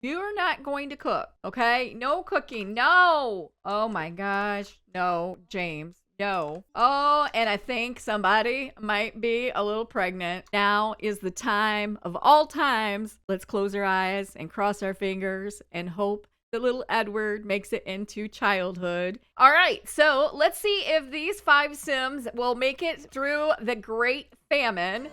You're not going to cook, okay? No cooking. No. Oh my gosh. No, James. No. Oh, and I think somebody might be a little pregnant. Now is the time of all times. Let's close our eyes and cross our fingers and hope that little Edward makes it into childhood. All right, so let's see if these 5 Sims will make it through the Great Famine.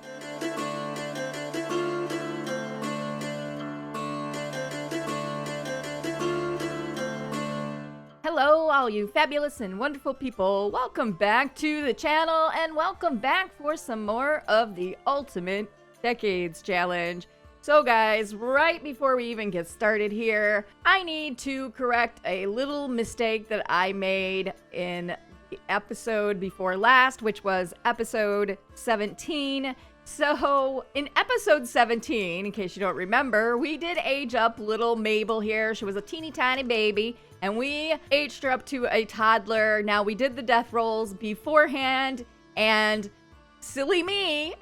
Hello, all you fabulous and wonderful people. Welcome back to the channel and welcome back for some more of the Ultimate Decades Challenge. So guys, right before we even get started here, I need to correct a little mistake that I made in the episode before last, which was episode 17. So in episode 17, in case you don't remember, we did age up little Mabel here. She was a teeny tiny baby and we aged her up to a toddler. Now we did the death rolls beforehand and silly me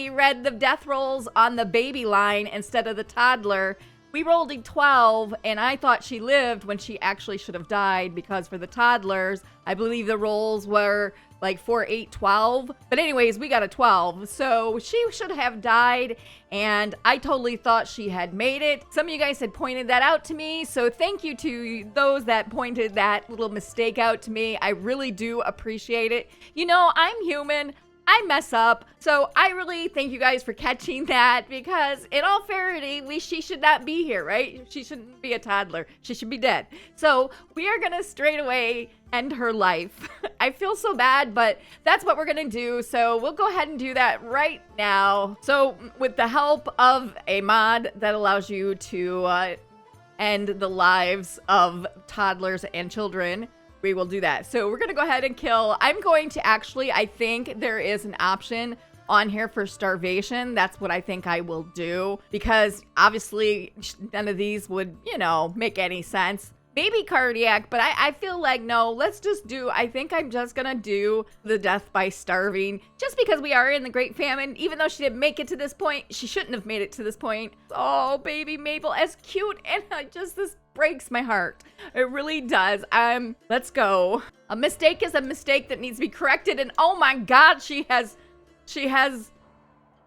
read the death rolls on the baby line instead of the toddler. We rolled a 12 and I thought she lived when she actually should have died, because for the toddlers, I believe the rolls were like 4, 8, 12. But anyways, we got a 12. So she should have died and I totally thought she had made it. Some of you guys had pointed that out to me. So thank you to those that pointed that little mistake out to me. I really do appreciate it. You know, I'm human. I mess up. So I really thank you guys for catching that, because in all fairness, she should not be here, right? She shouldn't be a toddler. She should be dead. So we are going to straight away end her life. I feel so bad, but that's what we're going to do. So we'll go ahead and do that right now. So with the help of a mod that allows you to end the lives of toddlers and children, we will do that. So we're going to go ahead and kill. I'm going to actually, I think there is an option on here for starvation. That's what I think I will do, because obviously none of these would, you know, make any sense. Maybe cardiac, but I feel like, no, let's just do, I think I'm just gonna do the death by starving, just because we are in the Great Famine. Even though she didn't make it to this point, she shouldn't have made it to this point. Oh, baby Mabel, as cute, and this breaks my heart. It really does. Let's go. A mistake is a mistake that needs to be corrected, and oh my God, she has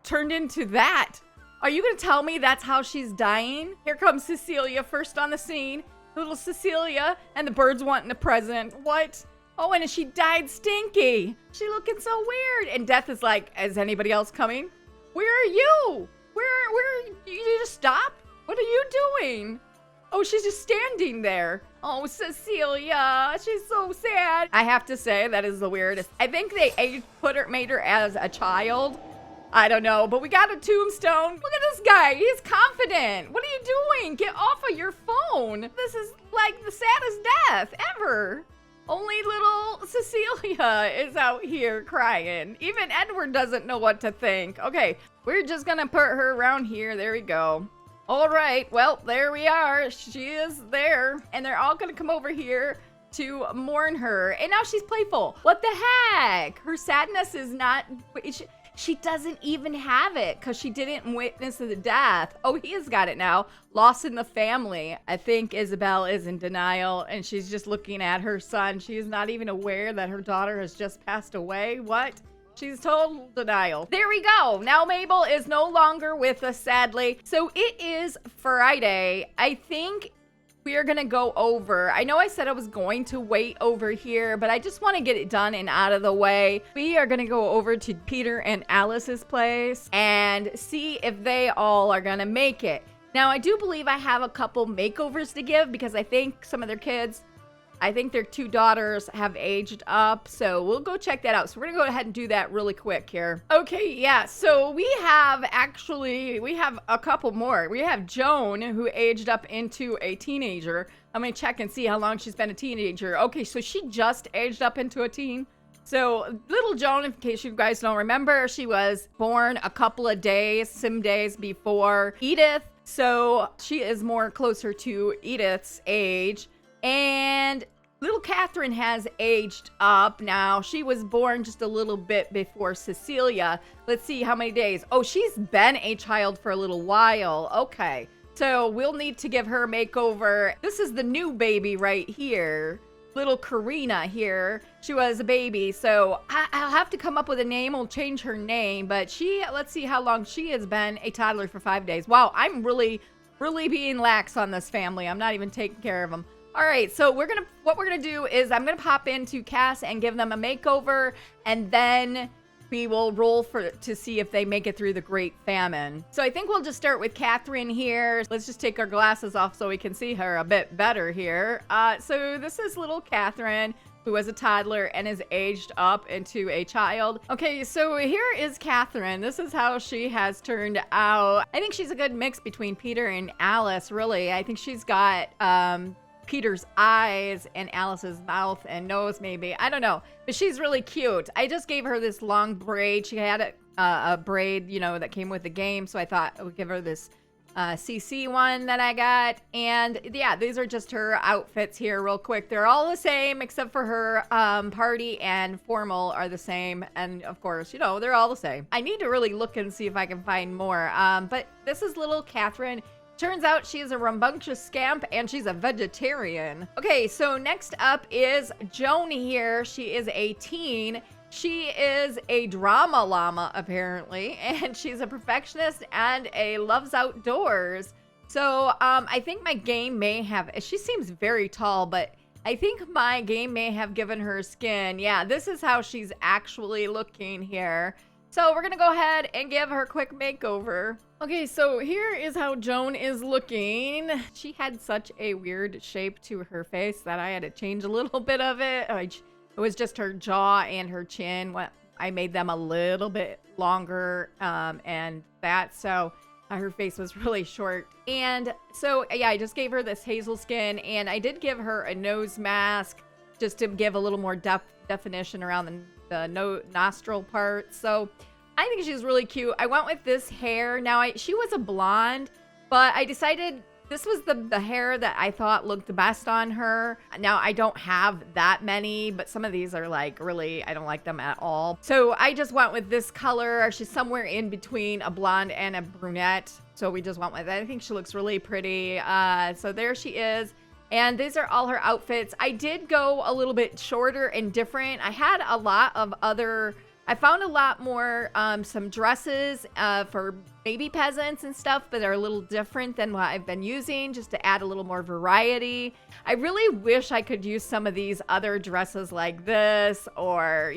turned into that. Are you gonna tell me that's how she's dying? Here comes Cecilia first on the scene. Little Cecilia, and the bird's wanting a present. What? Oh, and she died stinky. She looking so weird. And Death is like, is anybody else coming? Where are you? Where, you just stop? What are you doing? Oh, she's just standing there. Oh, Cecilia, she's so sad. I have to say, that is the weirdest. I think they made her as a child. I don't know, but we got a tombstone. Look at this guy. He's confident. What are you doing? Get off of your phone. This is like the saddest death ever. Only little Cecilia is out here crying. Even Edward doesn't know what to think. Okay, we're just gonna put her around here. There we go. All right, well, there we are. She is there. And they're all gonna come over here to mourn her. And now she's playful. What the heck? Her sadness is not... She doesn't even have it because she didn't witness the death. Oh, he has got it now. Loss in the family. I think Isabel is in denial and she's just looking at her son. She is not even aware that her daughter has just passed away. What? She's total denial. There we go. Now Mabel is no longer with us, sadly. So it is Friday. I think we are gonna go over. I know I said I was going to wait over here, but I just want to get it done and out of the way. We are gonna go over to Peter and Alice's place and see if they all are gonna make it. Now, I do believe I have a couple makeovers to give, because I think some of their kids, I think their 2 daughters have aged up. So we'll go check that out. So we're gonna go ahead and do that really quick here. Okay, yeah, so we have a couple more. We have Joan, who aged up into a teenager. I'm gonna check and see how long she's been a teenager. Okay, so she just aged up into a teen. So little Joan, in case you guys don't remember, she was born a couple of days, some days before Edith. So she is more closer to Edith's age. And little Catherine has aged up now. She was born just a little bit before Cecilia. Let's see how many days. Oh, she's been a child for a little while. Okay. So we'll need to give her a makeover. This is the new baby right here. Little Karina here. She was a baby, so I'll have to come up with a name. We'll change her name, but let's see how long she has been a toddler for 5 days. Wow, I'm really being lax on this family. I'm not even taking care of them. All right, so what we're gonna do is I'm gonna pop into Cass and give them a makeover, and then we will roll to see if they make it through the Great Famine. So I think we'll just start with Catherine here. Let's just take our glasses off so we can see her a bit better here. So this is little Catherine, who was a toddler and is aged up into a child. Okay, so here is Catherine. This is how she has turned out. I think she's a good mix between Peter and Alice, really. I think she's got Peter's eyes and Alice's mouth and nose, maybe. I don't know. But she's really cute. I just gave her this long braid. She had a braid, that came with the game. So I thought I would give her this CC one that I got. And yeah, these are just her outfits here real quick. They're all the same except for her party and formal are the same. And of course, they're all the same. I need to really look and see if I can find more. But this is little Catherine. Turns out she's a rambunctious scamp and she's a vegetarian. Okay, so next up is Joan here. She is a teen. She is a drama llama, apparently, and she's a perfectionist and a loves outdoors. So I think my game may have, she seems very tall, but I think my game may have given her skin. Yeah, this is how she's actually looking here. So we're gonna go ahead and give her a quick makeover. Okay, so here is how Joan is looking. She had such a weird shape to her face that I had to change a little bit of it. It was just her jaw and her chin. I made them a little bit longer and that, so her face was really short. And so, yeah, I just gave her this hazel skin, and I did give her a nose mask just to give a little more definition around the nostril part. So I think she's really cute. I went with this hair. Now, she was a blonde, but I decided this was the hair that I thought looked the best on her. Now, I don't have that many, but some of these are like really, I don't like them at all. So I just went with this color. She's somewhere in between a blonde and a brunette. So we just went with it. I think she looks really pretty. So there she is. And these are all her outfits. I did go a little bit shorter and different. I had a lot of I found a lot more, some dresses for baby peasants and stuff, but they're a little different than what I've been using, just to add a little more variety. I really wish I could use some of these other dresses like this, or,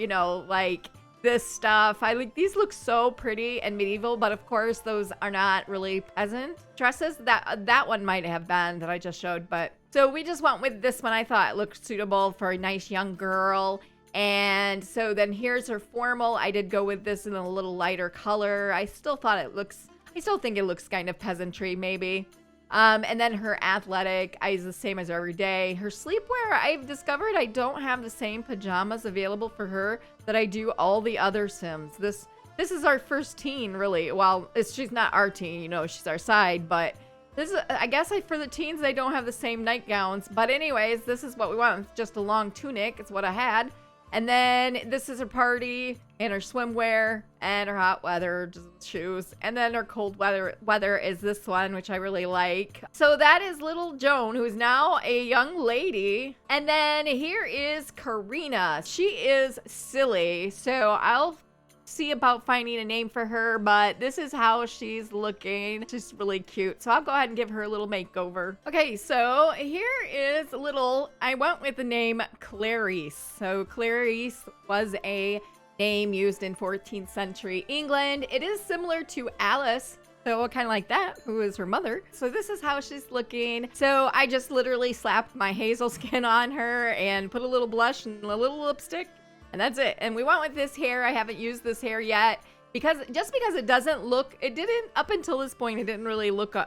like this stuff. These look so pretty and medieval, but of course those are not really peasant dresses. That one might have been that I just showed, but so we just went with this one. I thought it looked suitable for a nice young girl. And so then here's her formal. I did go with this in a little lighter color. I still think it looks kind of peasantry, maybe. And then her athletic is the same as every day. Her sleepwear, I've discovered I don't have the same pajamas available for her that I do all the other Sims. This is our first teen, really. Well, she's not our teen, she's our side, but this is, I guess for the teens, they don't have the same nightgowns. But anyways, this is what we want. Just a long tunic. It's what I had. And then this is her party and her swimwear and her hot weather shoes. And then her cold weather is this one, which I really like. So that is little Joan, who's now a young lady. And then here is Karina. She is silly. So I'll see about finding a name for her, but this is how she's looking. She's really cute. So I'll go ahead and give her a little makeover. Okay, so here is I went with the name Clarice. So Clarice was a name used in 14th century England. It is similar to Alice, so kind of like that, who is her mother. So this is how she's looking. So I just literally slapped my hazel skin on her and put a little blush and a little lipstick. And that's it. And we went with this hair. I haven't used this hair yet because it didn't, up until this point, it didn't really look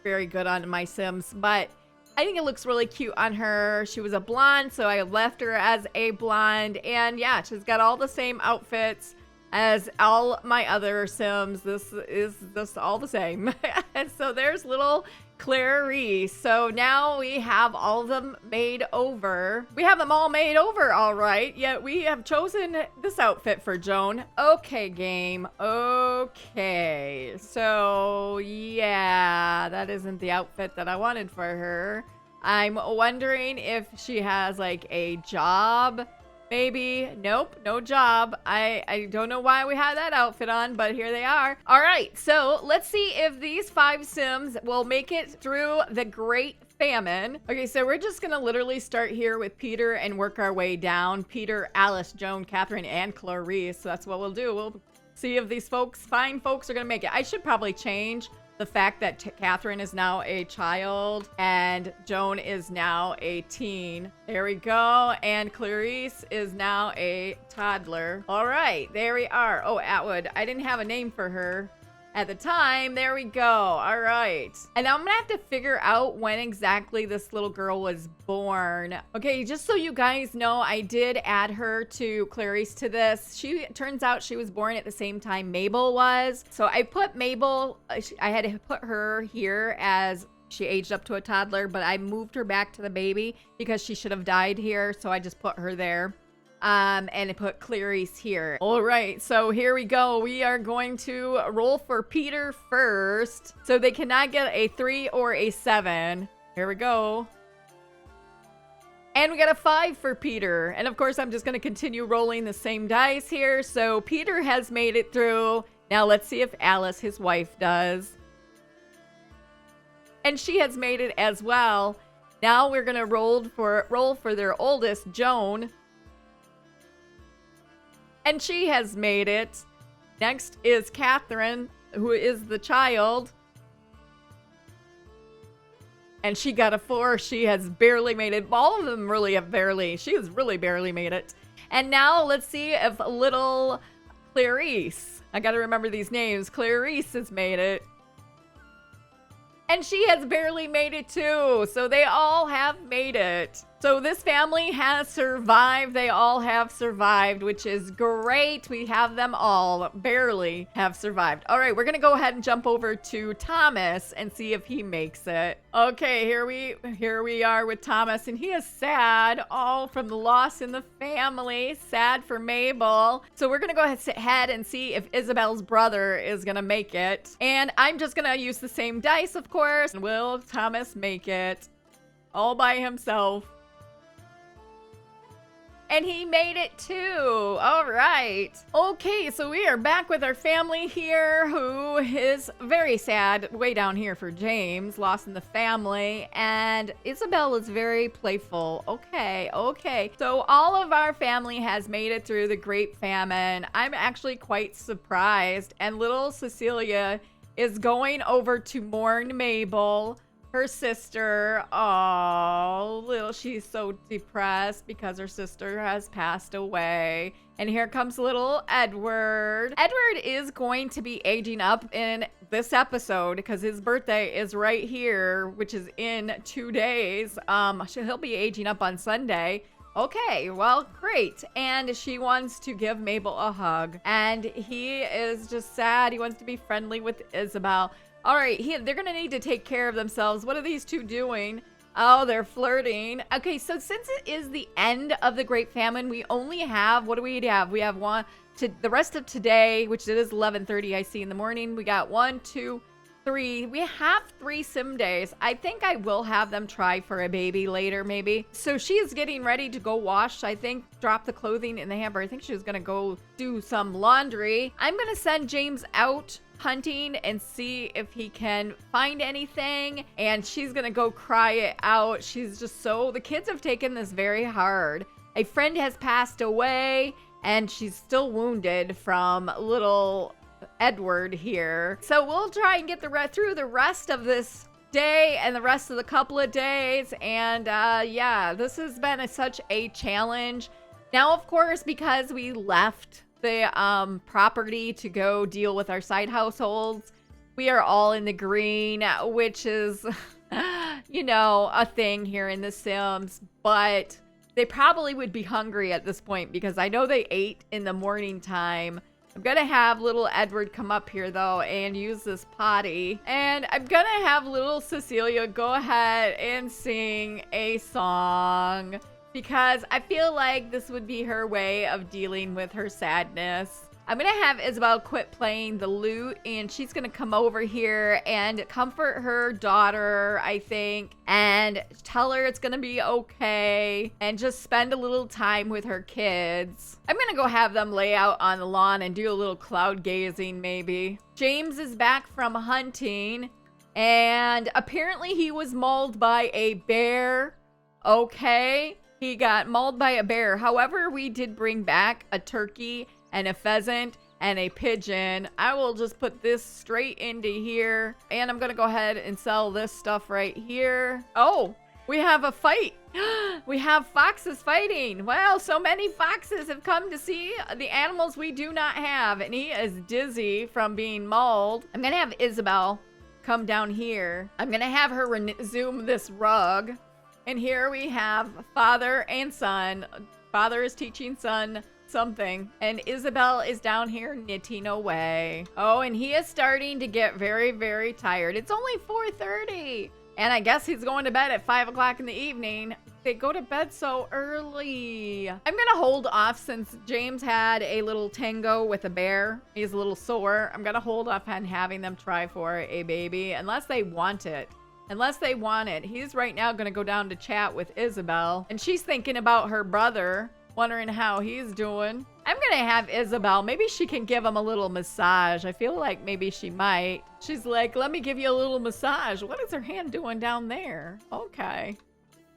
very good on my Sims, but I think it looks really cute on her. She was a blonde, so I left her as a blonde. And yeah, she's got all the same outfits as all my other Sims. This is just all the same. And so there's little Clarice. So now we have all of them made over. We have them all made over, all right. Yet we have chosen this outfit for Joan. Okay, game. Okay. So, yeah, that isn't the outfit that I wanted for her. I'm wondering if she has like a job. Maybe. Nope, no job. I don't know why we had that outfit on, but here they are. All right, so let's see if these 5 Sims will make it through the Great Famine. Okay, so we're just gonna literally start here with Peter and work our way down. Peter, Alice, Joan, Catherine, and Clarice. So that's what we'll do. We'll see if these fine folks are gonna make it. I should probably change the fact that Catherine is now a child and Joan is now a teen. There we go. And Clarice is now a toddler. All right, there we are. Oh, Atwood. I didn't have a name for her at the time. There we go. All right. And now I'm gonna have to figure out when exactly this little girl was born. Okay, just so you guys know, I did add her to Clarice to this. Turns out she was born at the same time Mabel was. So I put Mabel, I had to put her here as she aged up to a toddler, but I moved her back to the baby because she should have died here. So I just put her there. And I put Clarice here. All right, so here we go. We are going to roll for Peter first. So they cannot get a 3 or a 7. Here we go. And we got a 5 for Peter. And of course, I'm just going to continue rolling the same dice here. So Peter has made it through. Now let's see if Alice, his wife, does. And she has made it as well. Now we're going to roll for their oldest, Joan. And she has made it. Next is Catherine, who is the child. And she got a 4. She has barely made it. All of them really have barely. She has really barely made it. And now let's see if little Clarice, I got to remember these names. Clarice has made it. And she has barely made it too. So they all have made it. So this family has survived. They all have survived, which is great. We have them all barely have survived. All right, we're going to go ahead and jump over to Thomas and see if he makes it. Okay, here we are with Thomas, and he is sad. Oh, from the loss in the family. Sad for Mabel. So we're going to go ahead and see if Isabel's brother is going to make it. And I'm just going to use the same dice, of course. Will Thomas make it all by himself? And he made it too. All right. Okay, so we are back with our family here, who is very sad. Way down here for James, lost in the family. And Isabel is very playful. Okay. So all of our family has made it through the Great Famine. I'm actually quite surprised. And little Cecilia is going over to mourn Mabel, her sister. Oh, she's so depressed because her sister has passed away. And here comes little Edward. Edward is going to be aging up in this episode because his birthday is right here, which is in 2 days. He'll be aging up on Sunday. Okay, well, great. And she wants to give Mabel a hug. And he is just sad. He wants to be friendly with Isabel. All right, they're going to need to take care of themselves. What are these two doing? Oh, they're flirting. Okay, so since it is the end of the Great Famine, we only have, what do we have? We have the rest of today, which it is 11:30, I see in the morning. We got 1, 2, 3. We have 3 sim days. I think I will have them try for a baby later, maybe. So she is getting ready to go wash, I think, drop the clothing in the hamper. I think she was going to go do some laundry. I'm going to send James out hunting and see if he can find anything, and she's gonna go cry it out. She's just the kids have taken this very hard. A friend has passed away and she's still wounded from little Edward here. So we'll try and get through the rest of this day and the rest of the couple of days. And yeah, this has been such a challenge. Now, of course, because we left the property to go deal with our side households, we are all in the green, which is a thing here in The Sims. But they probably would be hungry at this point because I know they ate in the morning time. I'm gonna have little Edward come up here though and use this potty. And I'm gonna have little Cecilia go ahead and sing a song because I feel like this would be her way of dealing with her sadness. I'm gonna have Isabel quit playing the lute and she's gonna come over here and comfort her daughter, I think, and tell her it's gonna be okay and just spend a little time with her kids. I'm gonna go have them lay out on the lawn and do a little cloud gazing maybe. James is back from hunting and apparently he was mauled by a bear. Okay, he got mauled by a bear. However, we did bring back a turkey and a pheasant and a pigeon. I will just put this straight into here. And I'm gonna go ahead and sell this stuff right here. Oh, we have a fight. We have foxes fighting. Wow, so many foxes have come to see the animals we do not have. And he is dizzy from being mauled. I'm gonna have Isabel come down here. I'm gonna have her resume this rug. And here we have father and son. Father is teaching son something, and Isabel is down here knitting away. Oh, and he is starting to get very, very tired. It's only 4:30, and I guess he's going to bed at 5 o'clock in the evening. They go to bed so early. I'm gonna hold off since James had a little tango with a bear. He's a little sore. I'm gonna hold off on having them try for a baby unless they want it. Unless they want it. He's right now gonna go down to chat with Isabel, and she's thinking about her brother, wondering how he's doing. I'm gonna have Isabel, maybe she can give him a little massage. I feel like maybe she might. She's like, let me give you a little massage. What is her hand doing down there? Okay.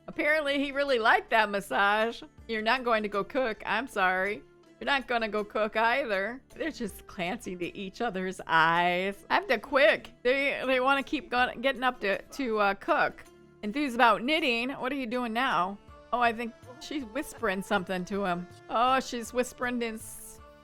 Apparently he really liked that massage. You're not going to go cook. I'm sorry. You're not gonna go cook either. They're just glancing to each other's eyes. I have to quick. They want to keep getting up to cook. Enthused about knitting. What are you doing now? Oh, I think she's whispering something to him. Oh, she's whispering in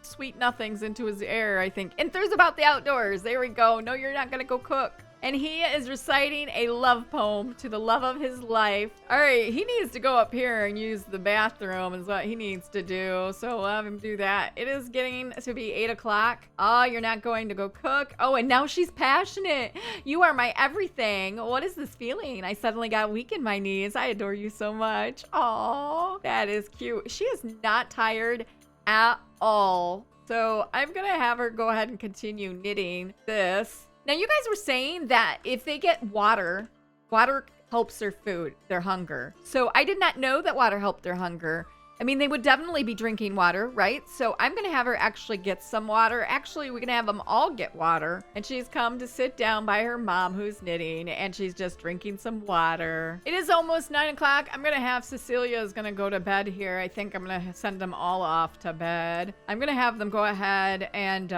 sweet nothings into his ear, I think. Enthused about the outdoors. There we go. No, you're not gonna go cook. And he is reciting a love poem to the love of his life. All right, he needs to go up here and use the bathroom is what he needs to do. So we'll have him do that. It is getting to be 8 o'clock. Oh, you're not going to go cook. Oh, and now she's passionate. You are my everything. What is this feeling? I suddenly got weak in my knees. I adore you so much. Oh, that is cute. She is not tired at all. So I'm going to have her go ahead and continue knitting this. Now, you guys were saying that if they get water, water helps their food, their hunger. So I did not know that water helped their hunger. I mean, they would definitely be drinking water, right? So I'm going to have her actually get some water. Actually, we're going to have them all get water. And she's come to sit down by her mom who's knitting, and she's just drinking some water. It is almost 9 o'clock. I'm going to have Cecilia is going to go to bed here. I think I'm going to send them all off to bed. I'm going to have them go ahead and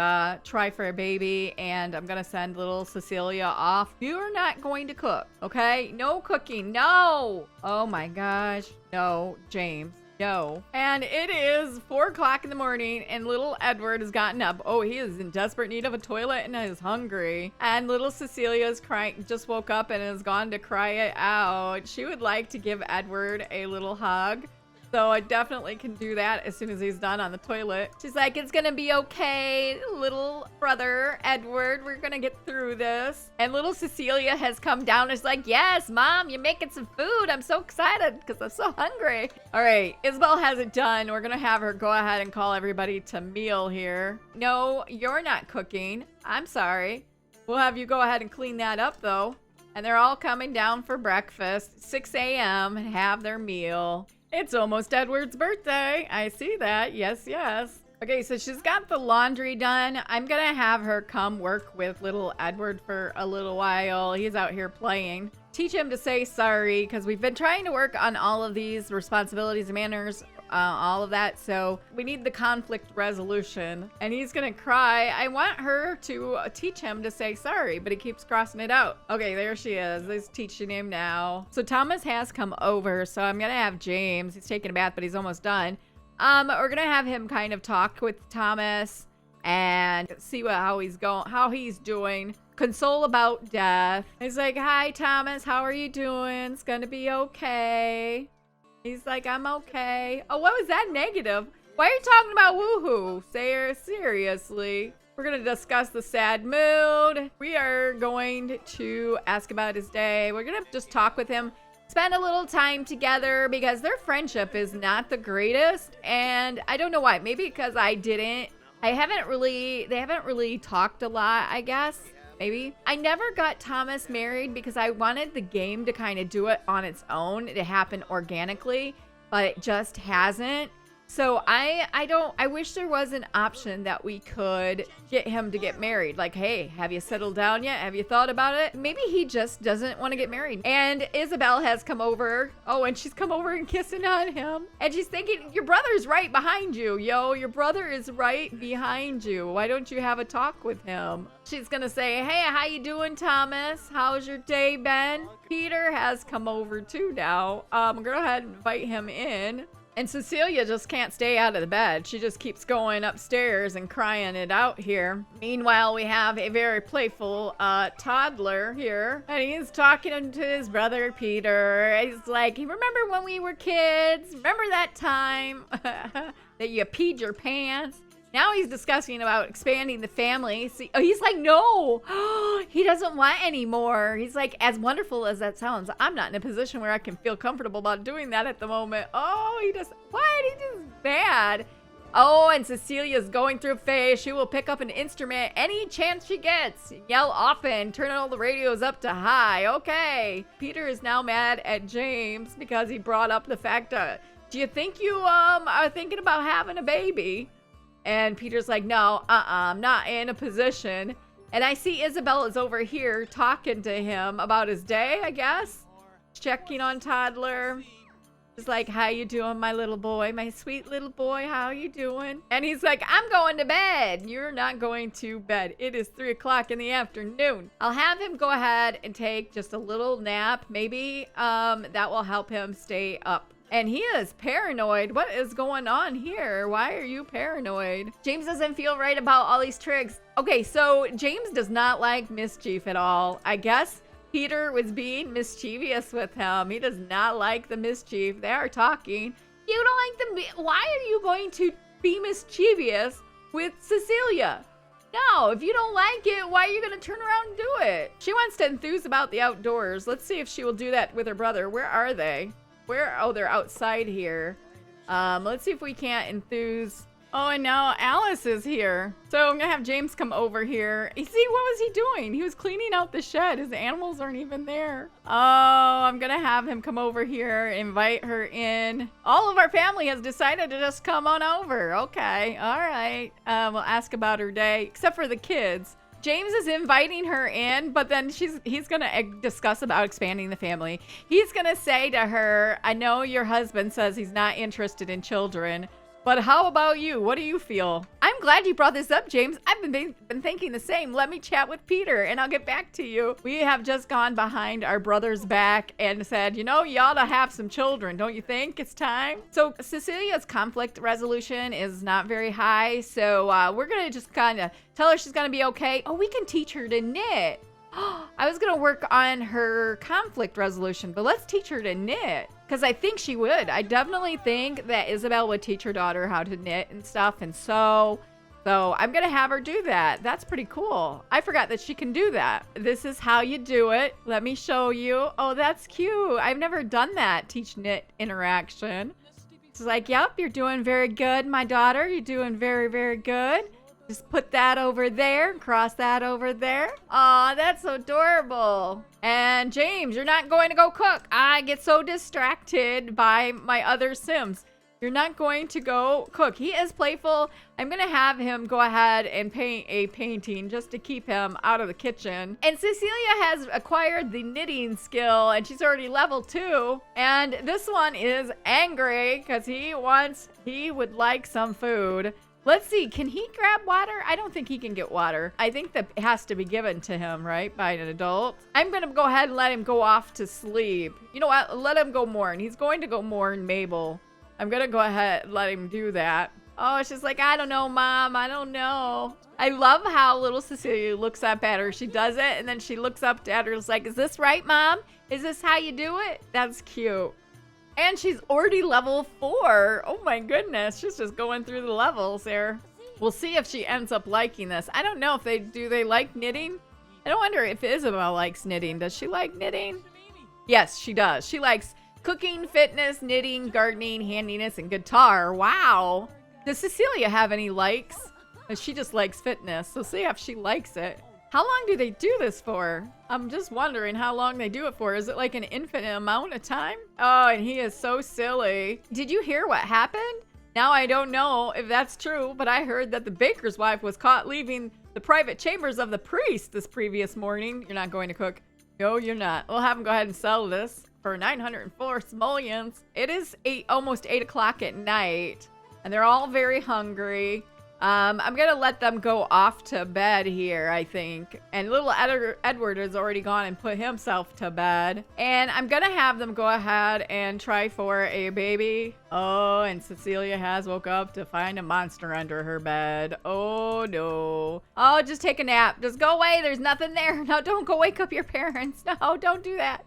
try for a baby, and I'm going to send little Cecilia off. You're not going to cook, okay? No cooking. No. Oh my gosh. No, James. No. And it is 4 o'clock in the morning and little Edward has gotten up. Oh, he is in desperate need of a toilet and is hungry. And little Cecilia is crying, just woke up and has gone to cry it out. She would like to give Edward a little hug. So I definitely can do that as soon as he's done on the toilet. She's like, it's gonna be okay, little brother Edward. We're gonna get through this. And little Cecilia has come down and is like, yes, Mom, you're making some food. I'm so excited because I'm so hungry. All right, Isabel has it done. We're gonna have her go ahead and call everybody to meal here. No, you're not cooking. I'm sorry. We'll have you go ahead and clean that up though. And they're all coming down for breakfast, 6 a.m. and have their meal. It's almost Edward's birthday. I see that. Yes, yes. Okay, so she's got the laundry done. I'm gonna have her come work with little Edward for a little while. He's out here playing. Teach him to say sorry, because we've been trying to work on all of these responsibilities and manners, all of that. So we need the conflict resolution. And he's gonna cry. I want her to teach him to say sorry, but he keeps crossing it out. Okay, there she is. He's teaching him now. So Thomas has come over. So I'm gonna have James. He's taking a bath, but he's almost done. We're gonna have him kind of talk with Thomas and see how he's going, how he's doing. Console about death. He's like, hi, Thomas. How are you doing? It's gonna be okay. He's like, I'm okay. Oh, what was that negative? Why are you talking about woohoo? Seriously. We're going to discuss the sad mood. We are going to ask about his day. We're going to just talk with him, spend a little time together because their friendship is not the greatest. And I don't know why. Maybe because they haven't really talked a lot, I guess. Maybe. I never got Thomas married because I wanted the game to kind of do it on its own, to happen organically, but it just hasn't. So I wish there was an option that we could get him to get married. Like, hey, have you settled down yet? Have you thought about it? Maybe he just doesn't want to get married. And Isabel has come over. Oh, and she's come over and kissing on him. And she's thinking, your brother's right behind you. Yo, your brother is right behind you. Why don't you have a talk with him? She's gonna say, hey, how you doing, Thomas? How's your day been? Peter has come over too now. I'm gonna go ahead and invite him in. And Cecilia just can't stay out of the bed. She just keeps going upstairs and crying it out here. Meanwhile, we have a very playful toddler here. And he's talking to his brother, Peter. He's like, remember when we were kids? Remember that time that you peed your pants? Now he's discussing about expanding the family. See, oh, he's like, no, he doesn't want any more. He's like, as wonderful as that sounds, I'm not in a position where I can feel comfortable about doing that at the moment. Oh, he just bad. Oh, and Cecilia's going through a phase. She will pick up an instrument any chance she gets. Yell often. Turn all the radios up to high. Okay. Peter is now mad at James because he brought up the fact, do you think you are thinking about having a baby? And Peter's like, no, I'm not in a position. And I see Isabel is over here talking to him about his day, I guess. Checking on toddler. She's like, how you doing, my little boy? My sweet little boy, how you doing? And he's like, I'm going to bed. You're not going to bed. It is 3 o'clock in the afternoon. I'll have him go ahead and take just a little nap. Maybe that will help him stay up. And he is paranoid. What is going on here? Why are you paranoid? James doesn't feel right about all these tricks. Okay, so James does not like mischief at all. I guess Peter was being mischievous with him. He does not like the mischief. They are talking. You don't like the... Why are you going to be mischievous with Cecilia? No, if you don't like it, why are you going to turn around and do it? She wants to enthuse about the outdoors. Let's see if she will do that with her brother. Where are they? Oh, they're outside here. Let's see if we can't enthuse. Oh, and now Alice is here. So I'm gonna have James come over here. You see, what was he doing? He was cleaning out the shed. His animals aren't even there. Oh, I'm gonna have him come over here, invite her in. All of our family has decided to just come on over. Okay, all right. We'll ask about her day, except for the kids. James is inviting her in, but then he's going to discuss about expanding the family. He's going to say to her, I know your husband says he's not interested in children, but how about you? What do you feel? I'm glad you brought this up, James. I've been thinking the same. Let me chat with Peter and I'll get back to you. We have just gone behind our brother's back and said, you know, you ought to have some children. Don't you think it's time? So Cecilia's conflict resolution is not very high. So we're going to just kind of tell her she's going to be okay. Oh, we can teach her to knit. I was going to work on her conflict resolution, but let's teach her to knit. Because I think she would. I definitely think that Isabel would teach her daughter how to knit and stuff and sew. So I'm going to have her do that. That's pretty cool. I forgot that she can do that. This is how you do it. Let me show you. Oh, that's cute. I've never done that. Teach knit interaction. She's like, yep, you're doing very good, my daughter. You're doing very, very good. Just put that over there, cross that over there. Aw, that's so adorable. And James, you're not going to go cook. I get so distracted by my other Sims. You're not going to go cook. He is playful. I'm going to have him go ahead and paint a painting just to keep him out of the kitchen. And Cecilia has acquired the knitting skill and she's already level 2. And this one is angry because he would like some food. Let's see, can he grab water? I don't think he can get water. I think that has to be given to him, right, by an adult. I'm gonna go ahead and let him go off to sleep. You know what, let him go mourn. He's going to go mourn Mabel. I'm gonna go ahead and let him do that. Oh, she's like, I don't know, Mom, I don't know. I love how little Cecilia looks up at her. She does it, and then she looks up at her and is like, is this right, Mom? Is this how you do it? That's cute. And she's already level 4. Oh my goodness. She's just going through the levels there. We'll see if she ends up liking this. I don't know if they like knitting. I don't wonder if Isabel likes knitting. Does she like knitting? Yes, she does. She likes cooking, fitness, knitting, gardening, handiness, and guitar. Wow. Does Cecilia have any likes? She just likes fitness. So see if she likes it. How long do they do this for? I'm just wondering how long they do it for. Is it like an infinite amount of time? Oh, and he is so silly. Did you hear what happened? Now I don't know if that's true, but I heard that the baker's wife was caught leaving the private chambers of the priest this previous morning. You're not going to cook. No, you're not. We'll have them go ahead and sell this for 904 simoleons. It is almost 8 o'clock at night, and they're all very hungry. I'm gonna let them go off to bed here, I think. And little Edward has already gone and put himself to bed. And I'm gonna have them go ahead and try for a baby. Oh, and Cecilia has woke up to find a monster under her bed. Oh no. Oh, just take a nap. Just go away. There's nothing there. No, don't go wake up your parents. No, don't do that.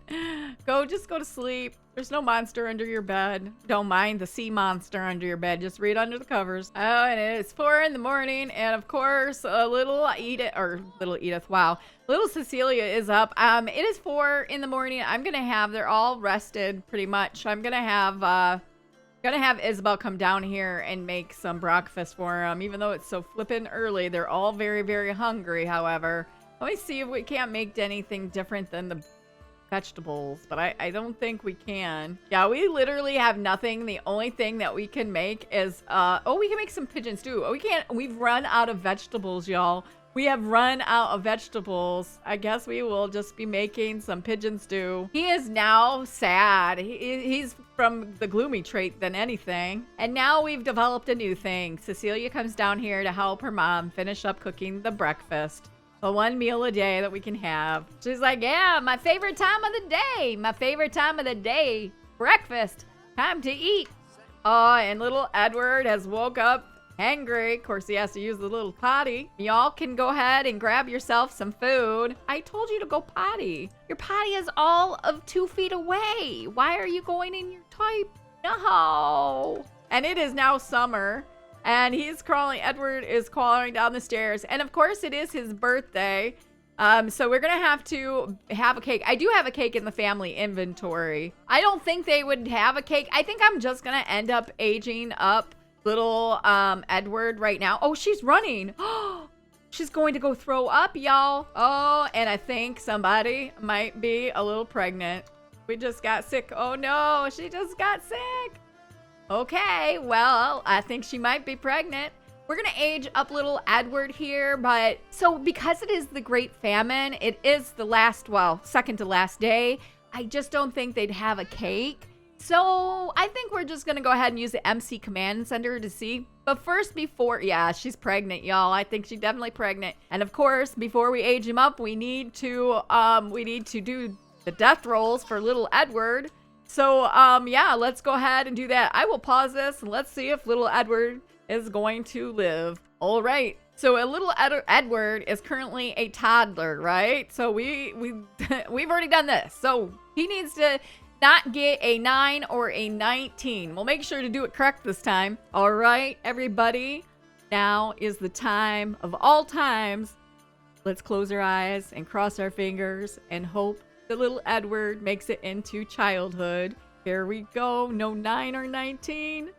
Just go to sleep. There's no monster under your bed. Don't mind the sea monster under your bed. Just read under the covers. Oh, and it is 4 in the morning. And of course, little Edith, wow. Little Cecilia is up. It is 4 in the morning. I'm going to have, they're all rested pretty much. I'm going to have Isabel come down here and make some breakfast for them. Even though it's so flippin' early, they're all very, very hungry, however. Let me see if we can't make anything different than the vegetables, but I don't think we can. Yeah, we literally have nothing. The only thing that we can make is we can make some pigeon stew. Oh, we can't. We've run out of vegetables, y'all. We have run out of vegetables. I guess we will just be making some pigeon stew. He is now sad. He's from the gloomy trait than anything. And now we've developed a new thing. Cecilia comes down here to help her mom finish up cooking the breakfast. The one meal a day that we can have. She's like, yeah, my favorite time of the day. My favorite time of the day. Breakfast. Time to eat. Oh, and little Edward has woke up hangry. Of course, he has to use the little potty. Y'all can go ahead and grab yourself some food. I told you to go potty. Your potty is all of 2 feet away. Why are you going in your toy? No. And it is now summer. And Edward is crawling down the stairs. And of course, it is his birthday. So we're going to have a cake. I do have a cake in the family inventory. I don't think they would have a cake. I think I'm just going to end up aging up little Edward right now. Oh, she's running. She's going to go throw up, y'all. Oh, and I think somebody might be a little pregnant. We just got sick. Oh no, she just got sick. Okay, well, I think she might be pregnant. We're gonna age up little Edward here, but so because it is the Great Famine, it is the second to last day. I just don't think they'd have a cake. So I think we're just gonna go ahead and use the MC Command Center to see. But first, yeah, she's pregnant, y'all. I think she's definitely pregnant. And of course, before we age him up, we need to do the death rolls for little Edward. So, yeah, let's go ahead and do that. I will pause this and let's see if little Edward is going to live. All right. So a little Edward is currently a toddler, right? So we've already done this. So he needs to not get a 9 or a 19. We'll make sure to do it correct this time. All right, everybody. Now is the time of all times. Let's close our eyes and cross our fingers and hope that little Edward makes it into childhood. Here we go. No 9 or 19.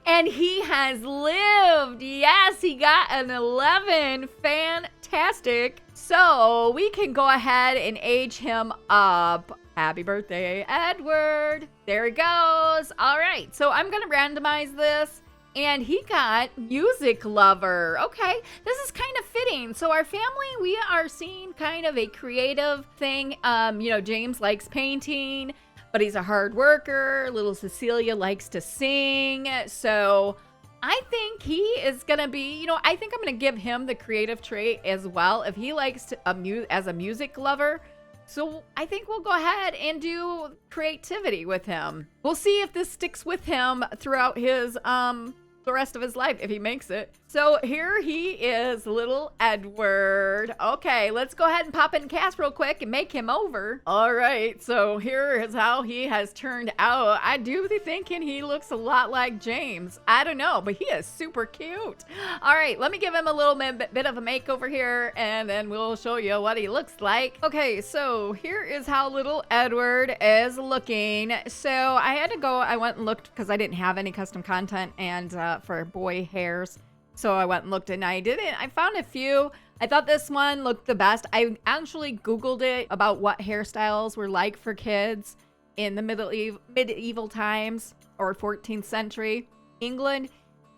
And he has lived. Yes, he got an 11. Fantastic. So we can go ahead and age him up. Happy birthday, Edward. There he goes. All right. So I'm going to randomize this. And he got music lover. Okay, this is kind of fitting. So our family, we are seeing kind of a creative thing. James likes painting, but he's a hard worker. Little Cecilia likes to sing. So I think he is going to be, I think I'm going to give him the creative trait as well. If he likes to as a music lover. So I think we'll go ahead and do creativity with him. We'll see if this sticks with him throughout his the rest of his life if he makes it. So here he is, little Edward. Okay, let's go ahead and pop in cast real quick and make him over. All right, so here is how he has turned out. I do be thinking he looks a lot like James. I don't know, but he is super cute. All right, let me give him a little bit of a makeover here, and then we'll show you what he looks like. Okay, so here is how little Edward is looking. So I went and looked because I didn't have any custom content and for boy hairs. So I went and looked and I found a few. I thought this one looked the best. I actually Googled it about what hairstyles were like for kids in the medieval times or 14th century England.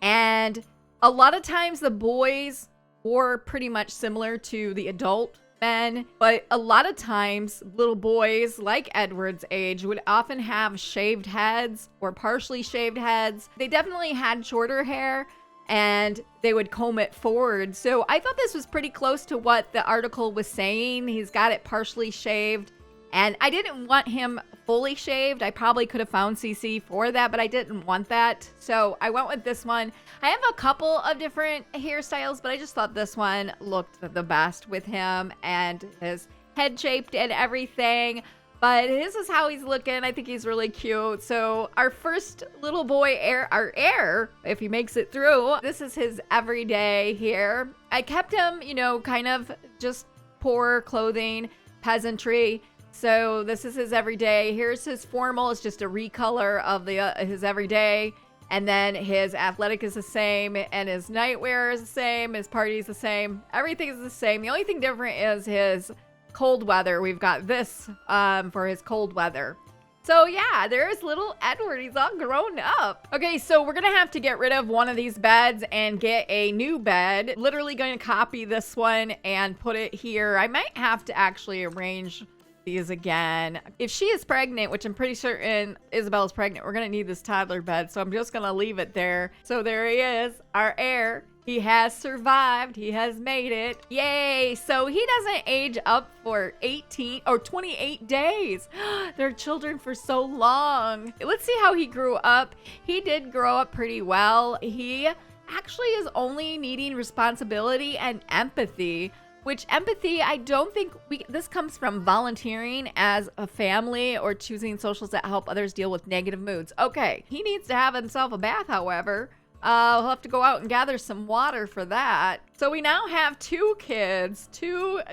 And a lot of times the boys were pretty much similar to the adult men, but a lot of times little boys like Edward's age would often have shaved heads or partially shaved heads. They definitely had shorter hair and they would comb it forward. So I thought this was pretty close to what the article was saying. He's got it partially shaved, and I didn't want him fully shaved. I probably could have found CC for that, but I didn't want that. So I went with this one. I have a couple of different hairstyles, but I just thought this one looked the best with him and his head shaped and everything. But this is how he's looking. I think he's really cute. So our first little boy, our heir, if he makes it through, this is his everyday here. I kept him, you know, kind of just poor clothing, peasantry. So this is his everyday. Here's his formal. It's just a recolor of his everyday. And then his athletic is the same, and his nightwear is the same, his party is the same. Everything is the same. The only thing different is his cold weather. We've got this for his cold weather. So yeah, there's little Edward. He's all grown up. Okay, so we're gonna have to get rid of one of these beds and get a new bed. Literally going to copy this one and put it here. I might have to actually arrange these again. If she is pregnant, which I'm pretty certain Isabel is pregnant, we're gonna need this toddler bed, so I'm just gonna leave it there. So there he is, our heir. He has survived. He has made it. Yay. So he doesn't age up for 18 or 28 days. They're children for so long. Let's see how he grew up. He did grow up pretty well. He actually is only needing responsibility and empathy, which empathy, I don't think this comes from volunteering as a family or choosing socials that help others deal with negative moods. Okay. He needs to have himself a bath, however. We'll have to go out and gather some water for that. So we now have two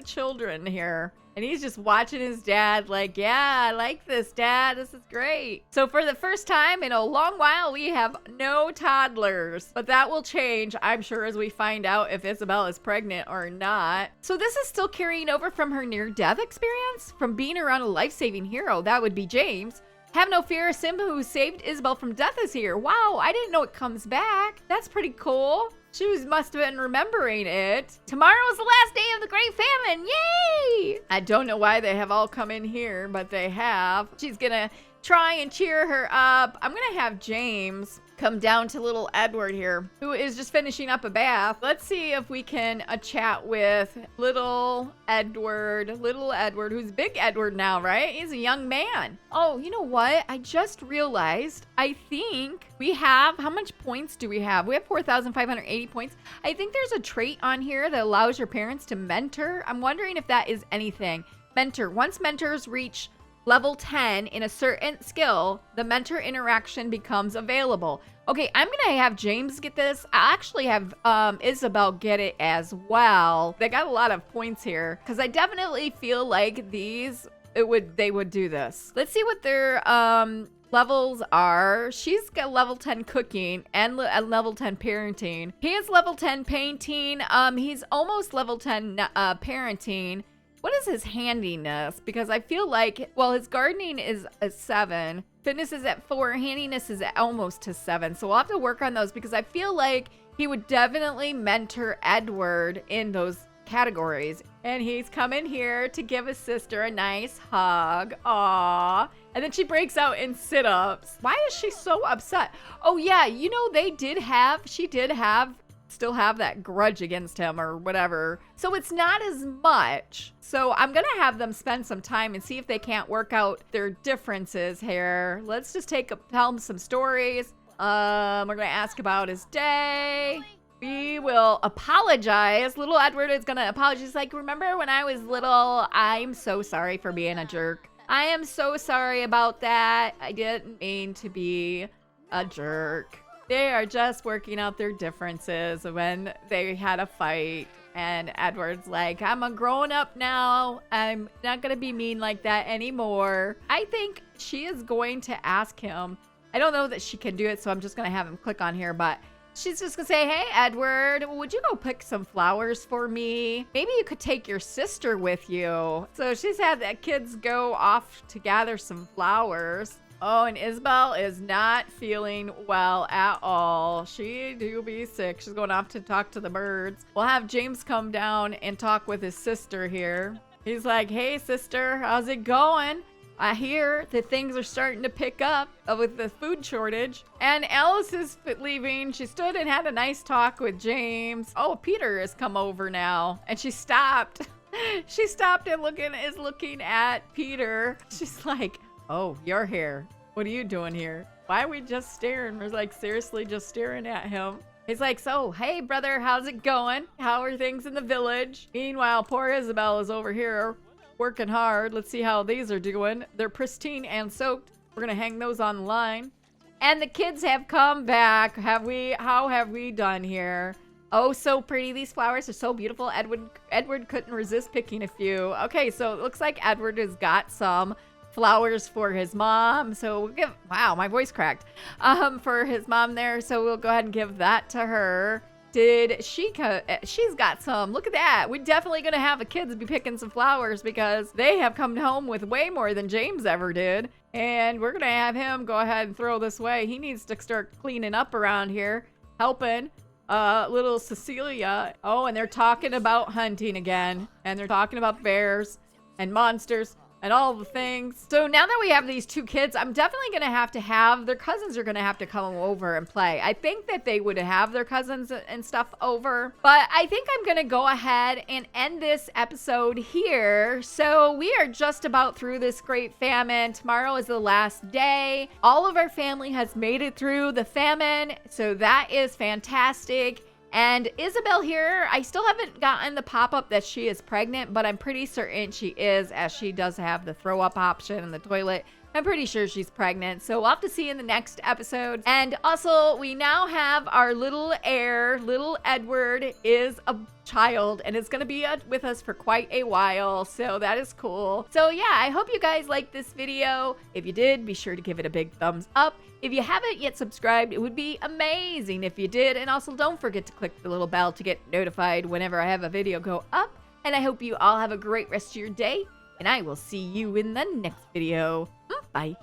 children here. And he's just watching his dad like, yeah, I like this, Dad. This is great. So for the first time in a long while, we have no toddlers. But that will change, I'm sure, as we find out if Isabel is pregnant or not. So this is still carrying over from her near-death experience? From being around a life-saving hero, that would be James. Have no fear, Simba, who saved Isabel from death, is here. Wow, I didn't know it comes back. That's pretty cool. She must have been remembering it. Tomorrow is the last day of the Great Famine. Yay! I don't know why they have all come in here, but they have. She's gonna try and cheer her up. I'm gonna have James come down to little Edward here, who is just finishing up a bath. Let's see if we can chat with little Edward, who's big Edward now, right? He's a young man. Oh, you know what? I just realized, I think we have, how much points do we have? We have 4,580 points. I think there's a trait on here that allows your parents to mentor. I'm wondering if that is anything. Mentor. Once mentors reach level 10 in a certain skill, the mentor interaction becomes available. Okay, I'm gonna have James get this. I'll actually have Isabel get it as well. They got a lot of points here because I definitely feel like they would do this. Let's see what their levels are. She's got level 10 cooking and level 10 parenting. He is level 10 painting. He's almost level 10 parenting. What is his handiness? Because I feel like, well, his gardening is a 7. Fitness is at 4. Handiness is at almost to 7. So we'll have to work on those because I feel like he would definitely mentor Edward in those categories. And he's coming here to give his sister a nice hug. Aww. And then she breaks out in sit-ups. Why is she so upset? Oh yeah, you know, she did still have that grudge against him or whatever. So it's not as much. So I'm gonna have them spend some time and see if they can't work out their differences here. Let's just tell them some stories. We're gonna ask about his day. We will apologize. Little Edward is gonna apologize. Like, remember when I was little? I'm so sorry for being a jerk. I am so sorry about that. I didn't mean to be a jerk. They are just working out their differences when they had a fight. And Edward's like, I'm a grown up now. I'm not gonna be mean like that anymore. I think she is going to ask him. I don't know that she can do it, so I'm just gonna have him click on here, but she's just gonna say, hey, Edward, would you go pick some flowers for me? Maybe you could take your sister with you. So she's had the kids go off to gather some flowers. Oh, and Isabel is not feeling well at all. She do be sick. She's going off to talk to the birds. We'll have James come down and talk with his sister here. He's like, hey, sister, how's it going? I hear that things are starting to pick up with the food shortage. And Alice is leaving. She stood and had a nice talk with James. Oh, Peter has come over now. And she stopped. She stopped and is looking at Peter. She's like, oh, you're here. What are you doing here? Why are we just staring? We're like seriously just staring at him. He's like, so, hey, brother, how's it going? How are things in the village? Meanwhile, poor Isabel is over here working hard. Let's see how these are doing. They're pristine and soaked. We're going to hang those on the line. And the kids have come back. How have we done here? Oh, so pretty. These flowers are so beautiful. Edward couldn't resist picking a few. Okay, so it looks like Edward has got some flowers for his mom. So we'll give, wow, my voice cracked. For his mom there. So we'll go ahead and give that to her. She's got some. Look at that. We're definitely going to have the kids be picking some flowers because they have come home with way more than James ever did. And we're going to have him go ahead and throw this away. He needs to start cleaning up around here, helping little Cecilia. Oh, and they're talking about hunting again. And they're talking about bears and monsters and all the things. So now that we have these two kids, I'm definitely going to have their cousins are going to have to come over and play. I think that they would have their cousins and stuff over, but I think I'm going to go ahead and end this episode here. So we are just about through this great famine. Tomorrow is the last day. All of our family has made it through the famine. So that is fantastic. And Isabel here, I still haven't gotten the pop-up that she is pregnant, but I'm pretty certain she is, as she does have the throw-up option in the toilet. I'm pretty sure she's pregnant, so we'll have to see in the next episode. And also, we now have our little heir. Little Edward is a child and is going to be with us for quite a while, so that is cool. So yeah, I hope you guys liked this video. If you did, be sure to give it a big thumbs up. If you haven't yet subscribed, it would be amazing if you did. And also, don't forget to click the little bell to get notified whenever I have a video go up. And I hope you all have a great rest of your day, and I will see you in the next video. Bye.